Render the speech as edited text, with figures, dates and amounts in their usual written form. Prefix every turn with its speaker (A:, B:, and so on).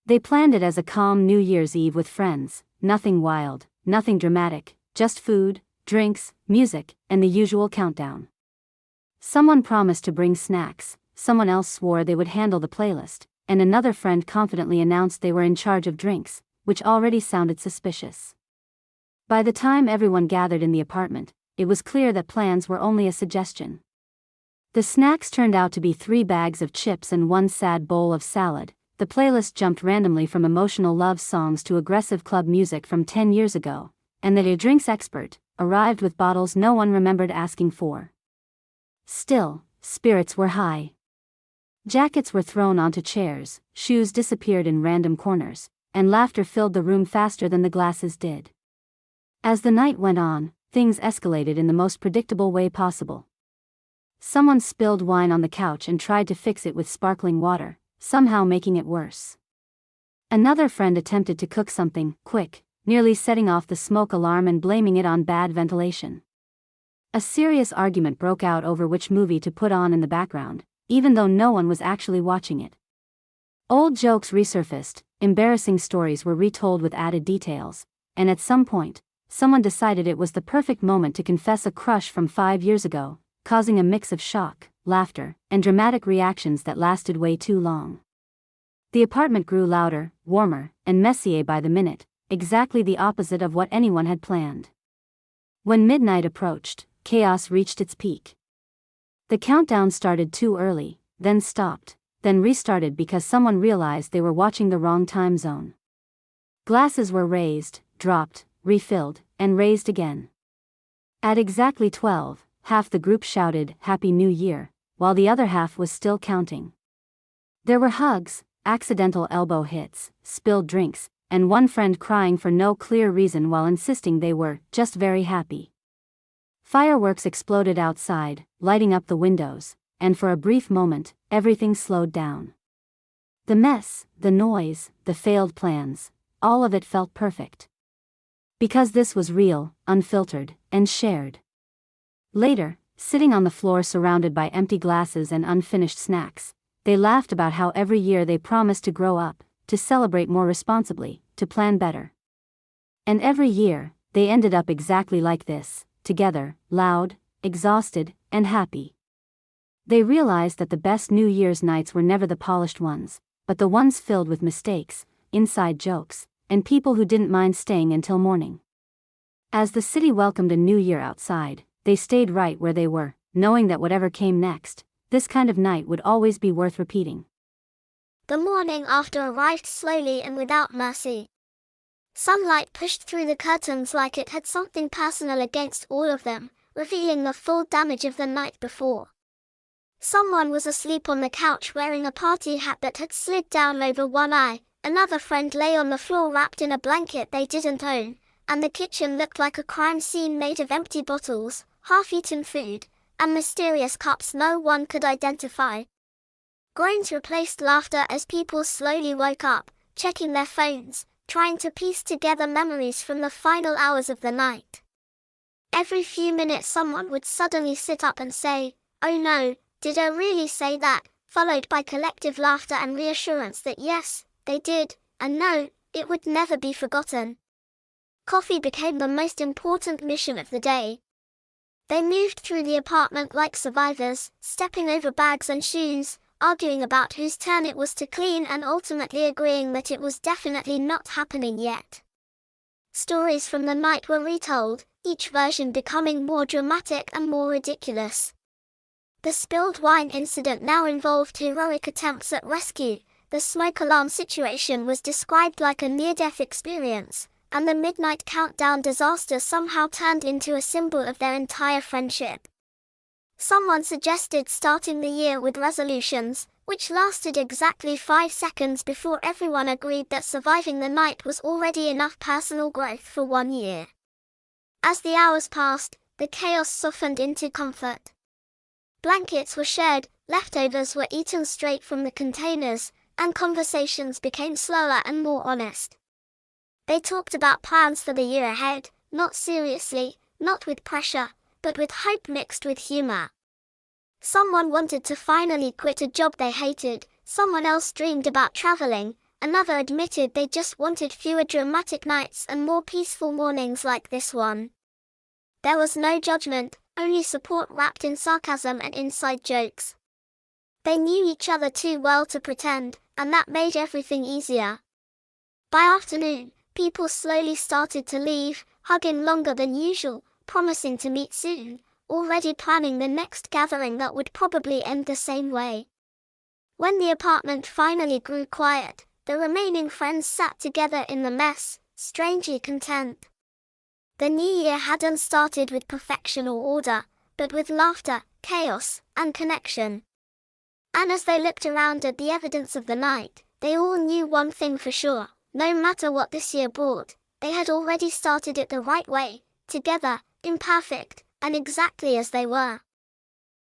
A: They planned it as a calm New Year's Eve with friends, nothing wild, nothing dramatic, just food, drinks, music, and the usual countdown. Someone promised to bring snacks, someone else swore they would handle the playlist, and another friend confidently announced they were in charge of drinks, which already sounded suspicious. By the time everyone gathered in the apartment, it was clear that plans were only a suggestion. The snacks turned out to be 3 bags of chips and 1 sad bowl of salad. The playlist jumped randomly from emotional love songs to aggressive club music from 10 years ago, and the drinks expert arrived with bottles no one remembered asking for. Still, spirits were high. Jackets were thrown onto chairs, shoes disappeared in random corners, and laughter filled the room faster than the glasses did. As the night went on, things escalated in the most predictable way possible. Someone spilled wine on the couch and tried to fix it with sparkling water, somehow making it worse. Another friend attempted to cook something quick, nearly setting off the smoke alarm and blaming it on bad ventilation. A serious argument broke out over which movie to put on in the background, even though no one was actually watching it. Old jokes resurfaced, embarrassing stories were retold with added details, and at some point, someone decided it was the perfect moment to confess a crush from 5 years ago, causing a mix of shock, laughter, and dramatic reactions that lasted way too long. The apartment grew louder, warmer, and messier by the minute, exactly the opposite of what anyone had planned. When midnight approached, chaos reached its peak. The countdown started too early, then stopped, then restarted because someone realized they were watching the wrong time zone. Glasses were raised, dropped, refilled, and raised again. At exactly 12, half the group shouted, "Happy New Year," while the other half was still counting. There were hugs, accidental elbow hits, spilled drinks, and one friend crying for no clear reason while insisting they were just very happy. Fireworks exploded outside, lighting up the windows, and for a brief moment, everything slowed down. The mess, the noise, the failed plans, all of it felt perfect. Because this was real, unfiltered, and shared. Later, sitting on the floor surrounded by empty glasses and unfinished snacks, they laughed about how every year they promised to grow up, to celebrate more responsibly, to plan better. And every year, they ended up exactly like this, together, loud, exhausted, and happy. They realized that the best New Year's nights were never the polished ones, but the ones filled with mistakes, inside jokes, and people who didn't mind staying until morning. As the city welcomed a new year outside, they stayed right where they were, knowing that whatever came next, this kind of night would always be worth repeating.
B: The morning after arrived slowly and without mercy. Sunlight pushed through the curtains like it had something personal against all of them, revealing the full damage of the night before. Someone was asleep on the couch wearing a party hat that had slid down over one eye, another friend lay on the floor wrapped in a blanket they didn't own, and the kitchen looked like a crime scene made of empty bottles, half-eaten food, and mysterious cups no one could identify. Groans replaced laughter as people slowly woke up, checking their phones, trying to piece together memories from the final hours of the night. Every few minutes someone would suddenly sit up and say, "Oh no, did I really say that?" followed by collective laughter and reassurance that yes, they did, and no, it would never be forgotten. Coffee became the most important mission of the day. They moved through the apartment like survivors, stepping over bags and shoes, arguing about whose turn it was to clean and ultimately agreeing that it was definitely not happening yet. Stories from the night were retold, each version becoming more dramatic and more ridiculous. The spilled wine incident now involved heroic attempts at rescue, the smoke alarm situation was described like a near-death experience, and the midnight countdown disaster somehow turned into a symbol of their entire friendship. Someone suggested starting the year with resolutions, which lasted exactly 5 seconds before everyone agreed that surviving the night was already enough personal growth for 1 year. As the hours passed, the chaos softened into comfort. Blankets were shared, leftovers were eaten straight from the containers, and conversations became slower and more honest. They talked about plans for the year ahead, not seriously, not with pressure, but with hope mixed with humor. Someone wanted to finally quit a job they hated, someone else dreamed about traveling, Another admitted they just wanted fewer dramatic nights and more peaceful mornings like this one. There was no judgment, only support wrapped in sarcasm and inside jokes. They knew each other too well to pretend, and that made everything easier. By afternoon, people slowly started to leave, hugging longer than usual, promising to meet soon, already planning the next gathering that would probably end the same way. When the apartment finally grew quiet, the remaining friends sat together in the mess, strangely content. The new year hadn't started with perfection or order, but with laughter, chaos, and connection. And as they looked around at the evidence of the night, they all knew one thing for sure: no matter what this year brought, they had already started it the right way, together, imperfect, and exactly as they were.